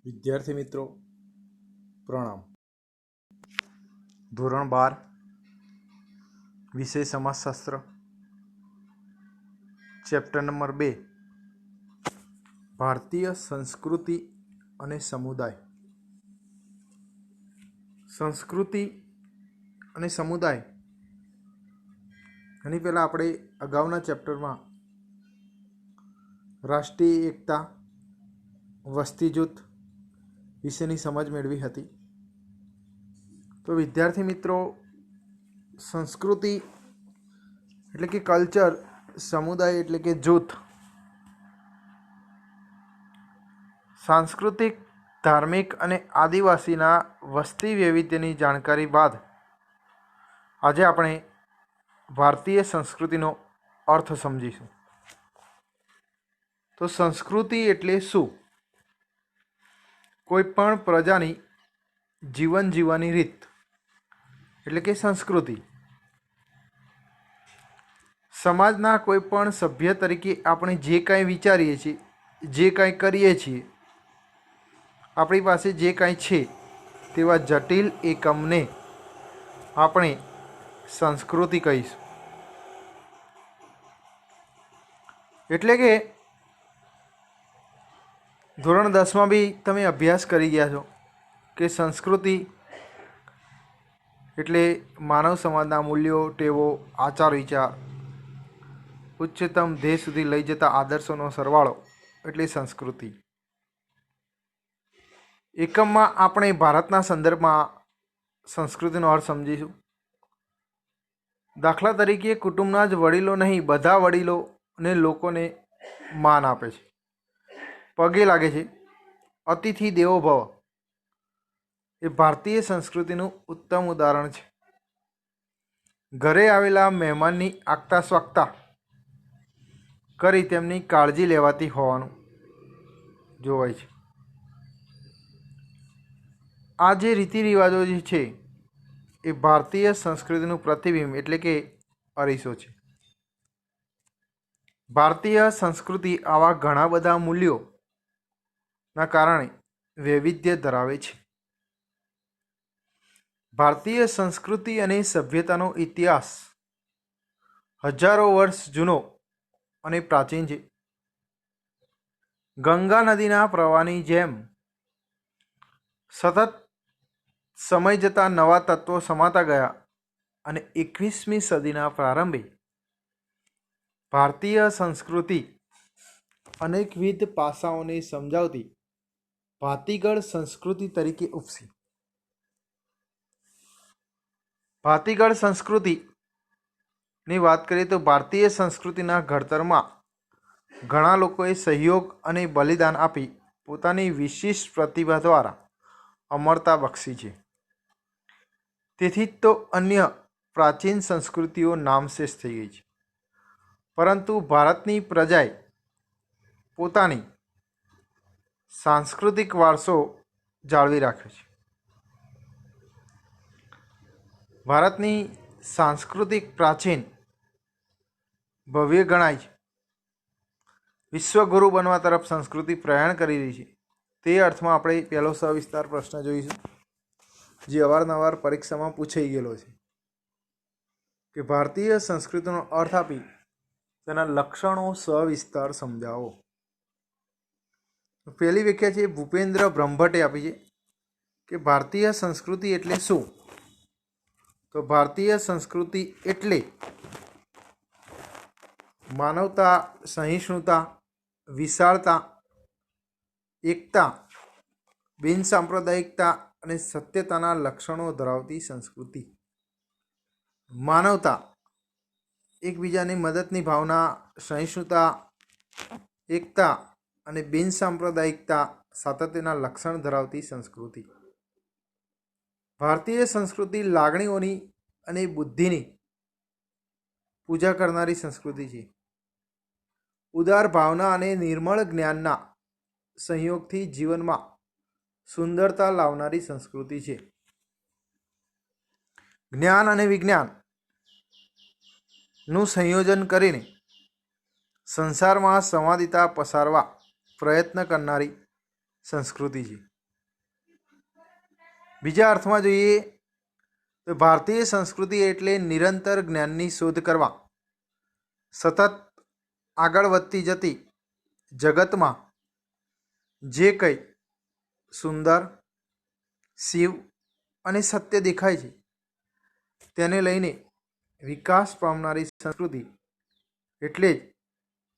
વિદ્યાર્થી મિત્રો પ્રણામ। ધોરણ 12 વિષય સમાજશાસ્ત્ર, ચેપ્ટર નંબર 2 ભારતીય સંસ્કૃતિ અને સમુદાય। સંસ્કૃતિ અને સમુદાય એની પહેલાં આપણે અગાઉના ચેપ્ટરમાં રાષ્ટ્રીય એકતા, વસ્તી જૂથ વિશેની સમજ મેળવી હતી। તો વિદ્યાર્થી મિત્રો, સંસ્કૃતિ એટલે કે કલ્ચર, સમુદાય એટલે કે જૂથ, સાંસ્કૃતિક, ધાર્મિક અને આદિવાસીના વસ્તી વૈવિધ્યની જાણકારી બાદ આજે આપણે ભારતીય સંસ્કૃતિનો અર્થ સમજીશું। તો સંસ્કૃતિ એટલે શું? કોઈ પણ પ્રજાની જીવન જીવવાની રીત એટલે કે સંસ્કૃતિ। સમાજના કોઈ પણ સભ્ય તરીકે આપણે જે કાંઈ વિચારીએ છીએ, જે કાંઈ કરીએ છીએ, આપણી પાસે જે કાંઈ છે તેવા જટિલ એકમને આપણે સંસ્કૃતિ કહીશું। એટલે કે ધોરણ 10માં બી તમે અભ્યાસ કરી ગયા છો કે સંસ્કૃતિ એટલે માનવ સમાજના મૂલ્યો, ટેવો, આચાર વિચાર, ઉચ્ચતમ ધ્યેય સુધી લઈ જતા આદર્શોનો સરવાળો એટલે સંસ્કૃતિ। એકમમાં આપણે ભારતના સંદર્ભમાં સંસ્કૃતિનો અર્થ સમજીશું। દાખલા તરીકે કુટુંબના જ વડીલો નહીં, બધા વડીલો અને લોકોને માન આપે છે, પગે લાગે છે, અતિથિ દેવો ભવ એ ભારતીય સંસ્કૃતિનું ઉત્તમ ઉદાહરણ છે। ઘરે આવેલા મહેમાનની આગતા સ્વાગતા કરી તેમની કાળજી લેવાતી હોવાનું જોવાય છે। આ જે રીતિ રિવાજો જે છે એ ભારતીય સંસ્કૃતિનું પ્રતિબિંબ એટલે કે અરીસો છે। ભારતીય સંસ્કૃતિ આવા ઘણા બધા મૂલ્યોના કારણે વૈવિધ્ય ધરાવે છે। ભારતીય સંસ્કૃતિ અને સભ્યતાનો ઇતિહાસ હજારો વર્ષ જૂનો અને પ્રાચીન છે। ગંગા નદીના પ્રવાહની જેમ સતત સમય જતાં નવા તત્વો સમાતા ગયા અને 21મી સદીના પ્રારંભે ભારતીય સંસ્કૃતિ અનેકવિધ પાસાઓને સમજાવતી ભાતીગળ સંસ્કૃતિ તરીકે ઉપસી। ભાતીગળ સંસ્કૃતિની વાત કરીએ તો ભારતીય સંસ્કૃતિના ઘડતરમાં ઘણા લોકોએ સહયોગ અને બલિદાન આપી પોતાની વિશિષ્ટ પ્રતિભા દ્વારા અમરતા બક્ષી છે। તેથી જ તો અન્ય પ્રાચીન સંસ્કૃતિઓ નામશેષ થઈ ગઈ છે, પરંતુ ભારતની પ્રજાએ પોતાની સાંસ્કૃતિક વારસો જાળવી રાખ્યો છે। ભારતની સાંસ્કૃતિક પ્રાચીન ભવ્ય ગણાય છે। વિશ્વગુરુ બનવા તરફ સંસ્કૃતિ પ્રયાણ કરી રહી છે। તે અર્થમાં આપણે પહેલો સવિસ્તાર પ્રશ્ન જોઈશું, જે અવારનવાર પરીક્ષામાં પૂછાઈ ગયેલો છે કે ભારતીય સંસ્કૃતિનો અર્થ આપી તેના લક્ષણો સવિસ્તાર સમજાવો। પહેલી વ્યાખ્યા છે ભૂપેન્દ્ર બ્રહ્મભટ્ટે આપી છે કે ભારતીય સંસ્કૃતિ એટલે શું? તો ભારતીય સંસ્કૃતિ એટલે માનવતા, સહિષ્ણુતા, વિશાળતા, એકતા, બિનસાંપ્રદાયિકતા અને સત્યતાના લક્ષણો ધરાવતી સંસ્કૃતિ। માનવતા, એકબીજાની મદદની ભાવના, સહિષ્ણુતા, એકતા અને બિનસાંપ્રદાયિકતા, સાતત્યના લક્ષણ ધરાવતી સંસ્કૃતિ। ભારતીય સંસ્કૃતિ લાગણીઓની અને બુદ્ધિની પૂજા કરનારી સંસ્કૃતિ છે। ઉદાર ભાવના અને નિર્મળ જ્ઞાનના સંયોગથી જીવનમાં સુંદરતા લાવનારી સંસ્કૃતિ છે। જ્ઞાન અને વિજ્ઞાનનું સંયોજન કરીને સંસારમાં સંવાદિતા પસારવા પ્રયત્ન કરનારી સંસ્કૃતિ છે। બીજા અર્થમાં જોઈએ તો ભારતીય સંસ્કૃતિ એટલે નિરંતર જ્ઞાનની શોધ કરવા, સતત આગળ વધતી જતી જગતમાં જે કંઈ સુંદર, શિવ અને સત્ય દેખાય છે તેને લઈને વિકાસ પામનારી સંસ્કૃતિ એટલે જ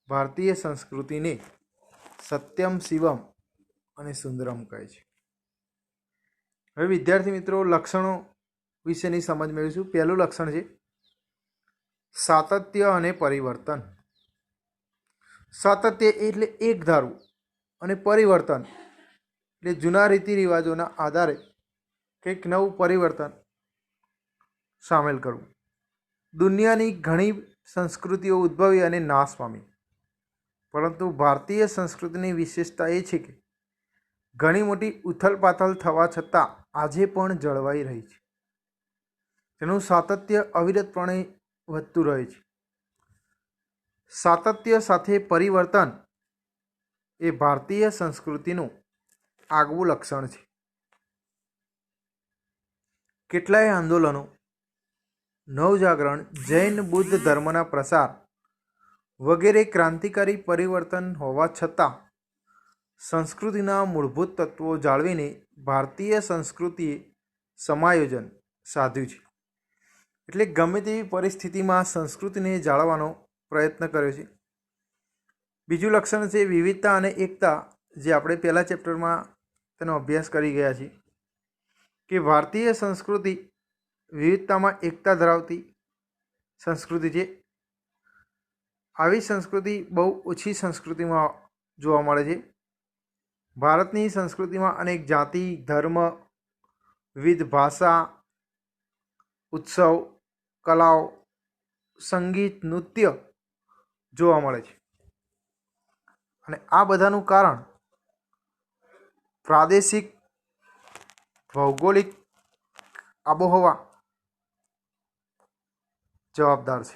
ભારતીય સંસ્કૃતિને સત્યમ શિવમ અને સુંદરમ કહે છે. હવે વિદ્યાર્થી મિત્રો, લક્ષણો વિશેની સમજ મેળવીશું. પહેલું લક્ષણ છે સાતત્ય અને પરિવર્તન. સાતત્ય એટલે એક ધારું અને પરિવર્તન એટલે જૂના રીતિ રિવાજોના આધારે કંઈક નવું પરિવર્તન સામેલ કરવું. દુનિયાની ઘણી સંસ્કૃતિઓ ઉદ્ભવી અને નાશ પામી, પરંતુ ભારતીય સંસ્કૃતિની વિશેષતા એ છે કે ઘણી મોટી ઉથલપાથલ થવા છતાં આજે પણ જળવાઈ રહી છે. તેનું સાતત્ય અવિરતપણે વધતું રહે છે. સાતત્ય સાથે પરિવર્તન એ ભારતીય સંસ્કૃતિનું આગવું લક્ષણ છે. કેટલાય આંદોલનો, નવજાગરણ, જૈન બુદ્ધ ધર્મના પ્રસાર વગેરે ક્રાંતિકારી પરિવર્તન હોવા છતાં સંસ્કૃતિના મૂળભૂત તત્વો જાળવીને ભારતીય સંસ્કૃતિએ સમાયોજન સાધ્યું છે. એટલે ગમે તેવી પરિસ્થિતિમાં સંસ્કૃતિને જાળવવાનો પ્રયત્ન કર્યો છે. બીજું લક્ષણ છે વિવિધતા અને એકતા, જે આપણે પહેલા ચેપ્ટરમાં તેનો અભ્યાસ કરી ગયા છીએ કે ભારતીય સંસ્કૃતિ વિવિધતામાં એકતા ધરાવતી સંસ્કૃતિ છે. આવી સંસ્કૃતિ બહુ ઓછી સંસ્કૃતિમાં જોવા મળે છે. ભારતની સંસ્કૃતિમાં અનેક જાતિ, ધર્મ, વિવિધ ભાષા, ઉત્સવ, કલાઓ, સંગીત, નૃત્ય જોવા મળે છે. અને આ બધાનું કારણ પ્રાદેશિક ભૌગોલિક આબોહવા જવાબદાર છે.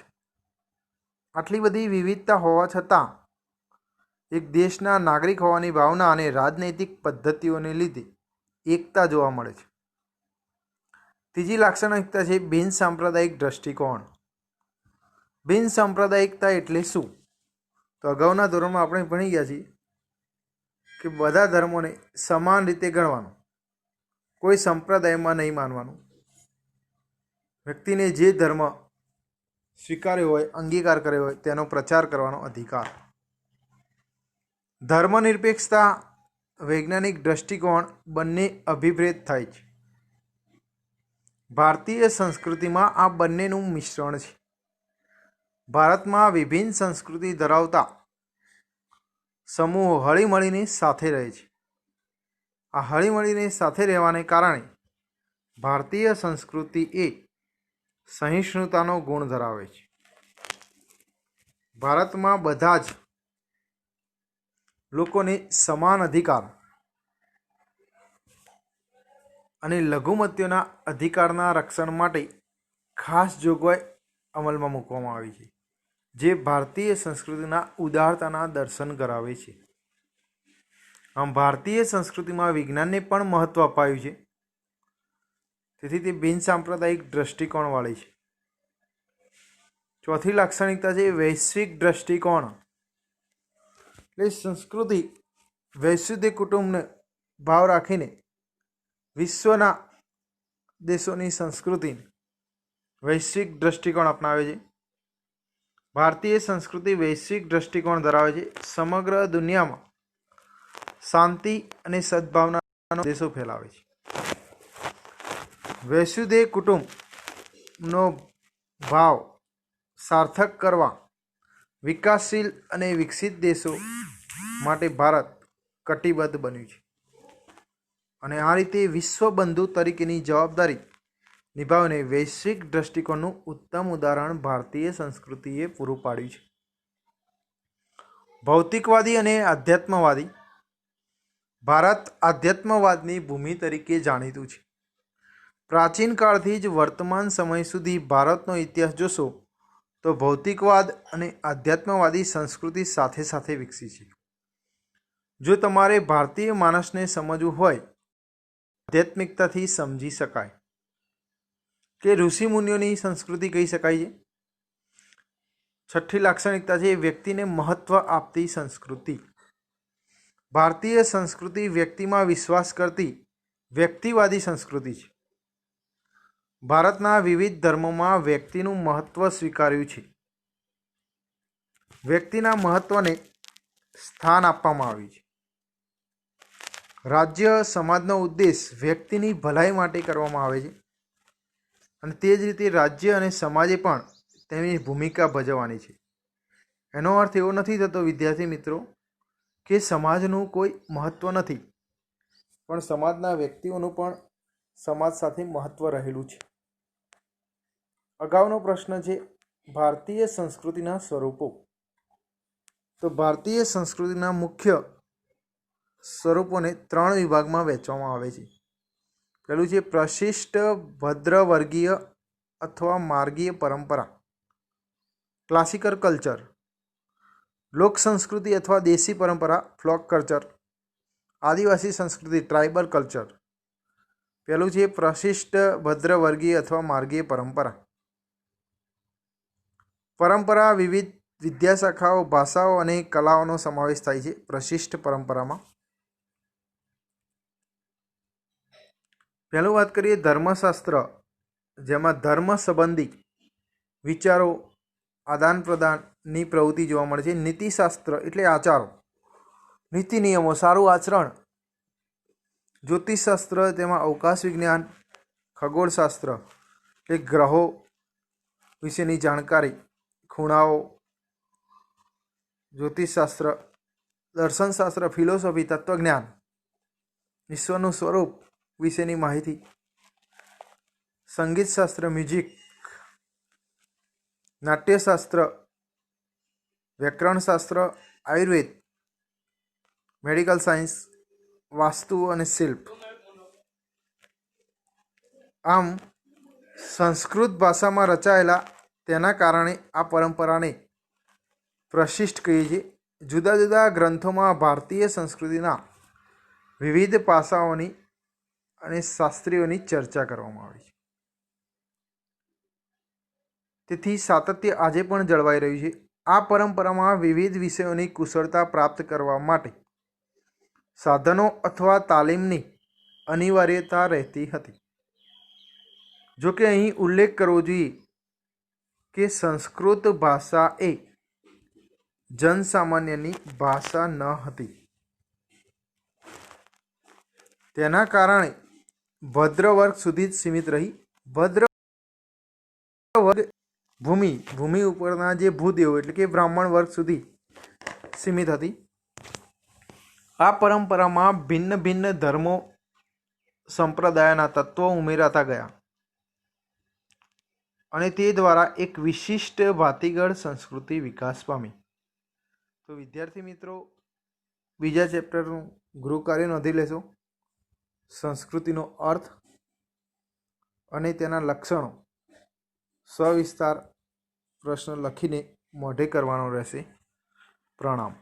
આટલી બધી વિવિધતા હોવા છતાં એક દેશના નાગરિક હોવાની ભાવના અને રાજનૈતિક પદ્ધતિઓને લીધે એકતા જોવા મળે છે. ત્રીજી લાક્ષણિકતા છે બિન સાંપ્રદાયિક દ્રષ્ટિકોણ. બિન સાંપ્રદાયિકતા એટલે શું? તો અગાઉના ધોરણમાં આપણે ભણી ગયા છીએ કે બધા ધર્મોને સમાન રીતે ગણવાનું, કોઈ સંપ્રદાયમાં નહીં માનવાનું. વ્યક્તિને જે ધર્મ સ્વીકાર્યો હોય, અંગીકાર કર્યો હોય તેનો પ્રચાર કરવાનો અધિકાર. ધર્મનિરપેક્ષતા, વૈજ્ઞાનિક દ્રષ્ટિકોણ બંને અભિપ્રેત થાય છે. ભારતીય સંસ્કૃતિમાં આ બંનેનું મિશ્રણ છે. ભારતમાં વિભિન્ન સંસ્કૃતિ ધરાવતા સમૂહો હળીમળીને સાથે રહે છે. આ હળીમળીને સાથે રહેવાને કારણે ભારતીય સંસ્કૃતિ એ સહિષ્ણુતાનો ગુણ ધરાવે છે. ભારતમાં બધા જ લોકોને સમાન અધિકાર અને લઘુમતીઓના અધિકારના રક્ષણ માટે ખાસ જોગવાઈ અમલમાં મૂકવામાં આવી છે, જે ભારતીય સંસ્કૃતિના ઉદારતાના દર્શન કરાવે છે. આમ ભારતીય સંસ્કૃતિમાં વિજ્ઞાનને પણ મહત્વ અપાયું છે, તેથી તે બિન સાંપ્રદાયિક દ્રષ્ટિકોણવાળી છે. ચોથી લાક્ષણિકતા છે વૈશ્વિક દ્રષ્ટિકોણ. એટલે સંસ્કૃતિ વૈશ્વિક કુટુંબને ભાવ રાખીને વિશ્વના દેશોની સંસ્કૃતિને વૈશ્વિક દ્રષ્ટિકોણ અપનાવે છે. ભારતીય સંસ્કૃતિ વૈશ્વિક દ્રષ્ટિકોણ ધરાવે છે. સમગ્ર દુનિયામાં શાંતિ અને સદભાવનાનો દેશો ફેલાવે છે. વૈશ્વિક કુટુંબનો ભાવ સાર્થક કરવા વિકાસશીલ અને વિકસિત દેશો માટે ભારત કટિબદ્ધ બન્યું છે. અને આ રીતે વિશ્વબંધુ તરીકેની જવાબદારી નિભાવીને વૈશ્વિક દ્રષ્ટિકોણનું ઉત્તમ ઉદાહરણ ભારતીય સંસ્કૃતિએ પૂરું પાડ્યું છે. ભૌતિકવાદી અને આધ્યાત્મવાદી. ભારત આધ્યાત્મવાદની ભૂમિ તરીકે જાણીતું છે. પ્રાચીન કાળથી જ વર્તમાન સમય સુધી ભારતનો ઇતિહાસ જોશો તો ભૌતિકવાદ અને આધ્યાત્મવાદી સંસ્કૃતિ સાથે સાથે વિકસી છે. જો તમારે ભારતીય માણસને સમજવું હોય, આધ્યાત્મિકતાથી સમજી શકાય કે ઋષિમુનિઓની સંસ્કૃતિ કહી શકાય છે। છઠ્ઠી લાક્ષણિકતા છે વ્યક્તિને મહત્વ આપતી સંસ્કૃતિ। ભારતીય સંસ્કૃતિ વ્યક્તિમાં વિશ્વાસ કરતી વ્યક્તિવાદી સંસ્કૃતિ છે। ભારતના વિવિધ ધર્મોમાં વ્યક્તિનું મહત્વ સ્વીકાર્યું છે। વ્યક્તિના મહત્વને સ્થાન આપવામાં આવ્યું છે। રાજ્ય સમાજનો ઉદ્દેશ વ્યક્તિની ભલાઈ માટે કરવામાં આવે છે અને તે જ રીતે રાજ્ય અને સમાજે પણ તેની ભૂમિકા ભજવવાની છે। એનો અર્થ એવો નથી થતો વિદ્યાર્થી મિત્રો કે સમાજનું કોઈ મહત્વ નથી, પણ સમાજના વ્યક્તિઓનું પણ સમાજ સાથે મહત્વ રહેલું છે। અગાઉનો પ્રશ્ન છે ભારતીય સંસ્કૃતિના સ્વરૂપો। તો ભારતીય સંસ્કૃતિના મુખ્ય સ્વરૂપોને 3 વિભાગમાં વહેંચવામાં આવે છે। પહેલું છે પ્રશિષ્ટ ભદ્રવર્ગીય અથવા માર્ગીય પરંપરા, ક્લાસિકલ કલ્ચર, લોક સંસ્કૃતિ અથવા દેશી પરંપરા, ફ્લોક કલ્ચર, આદિવાસી સંસ્કૃતિ, ટ્રાઇબલ કલ્ચર। પહેલું છે પ્રશિષ્ટ ભદ્રવર્ગીય અથવા માર્ગીય પરંપરા। પરંપરા વિવિધ વિદ્યાશાખાઓ, ભાષાઓ અને કલાઓનો સમાવેશ થાય છે પ્રશિષ્ટ પરંપરામાં। પહેલું વાત કરીએ ધર્મશાસ્ત્ર, જેમાં ધર્મ સંબંધી વિચારો, આદાન પ્રદાનની પ્રવૃત્તિ જોવા મળે છે। નીતિશાસ્ત્ર એટલે આચારો, નીતિ નિયમો, સારું આચરણ। જ્યોતિષશાસ્ત્ર, તેમાં અવકાશ વિજ્ઞાન, ખગોળશાસ્ત્ર એટલે ગ્રહો વિશેની જાણકારી, ખૂણાઓ, જ્યોતિષશાસ્ત્ર, દર્શનશાસ્ત્ર, ફિલોસોફી, તત્વજ્ઞાન, ઈશ્વરનું સ્વરૂપ વિશેની માહિતી, સંગીતશાસ્ત્ર, મ્યુઝિક, નાટ્યશાસ્ત્ર, વ્યાકરણશાસ્ત્ર, આયુર્વેદ, મેડિકલ સાયન્સ, વાસ્તુ અને શિલ્પ। આમ સંસ્કૃત ભાષામાં રચાયેલા તેના કારણે આ પરંપરાને પ્રશિષ્ટ કહીએ છીએ। જુદા જુદા ગ્રંથોમાં ભારતીય સંસ્કૃતિના વિવિધ પાસાઓની અને શાસ્ત્રીઓની ચર્ચા કરવામાં આવી છે। તેથી સાતત્ય આજે પણ જળવાઈ રહ્યું છે। આ પરંપરામાં વિવિધ વિષયોની કુશળતા પ્રાપ્ત કરવા માટે સાધનો અથવા તાલીમની અનિવાર્યતા રહેતી હતી। જો કે અહીં ઉલ્લેખ કરવો જોઈએ કે સંસ્કૃત ભાષા એ જનસામાન્યની ભાષા ન હતી। તેના કારણે ભદ્ર વર્ગ સુધી જ સીમિત રહી। ભદ્ર વર્ગ ભૂમિ ઉપરના જે ભૂદેવો એટલે કે બ્રાહ્મણ વર્ગ સુધી સીમિત હતી। આ પરંપરામાં ભિન્ન ભિન્ન ધર્મો સંપ્રદાયના તત્વો ઉમેરાતા ગયા અને તે દ્વારા એક વિશિષ્ટ ભાતીગળ સંસ્કૃતિ વિકાસ પામી। તો વિદ્યાર્થી મિત્રો, બીજા ચેપ્ટરનું ગૃહ કાર્ય નોંધી લેશો। સંસ્કૃતિનો અર્થ અને તેના લક્ષણો સવિસ્તાર પ્રશ્ન લખીને મોઢે કરવાનો રહેશે। પ્રણામ।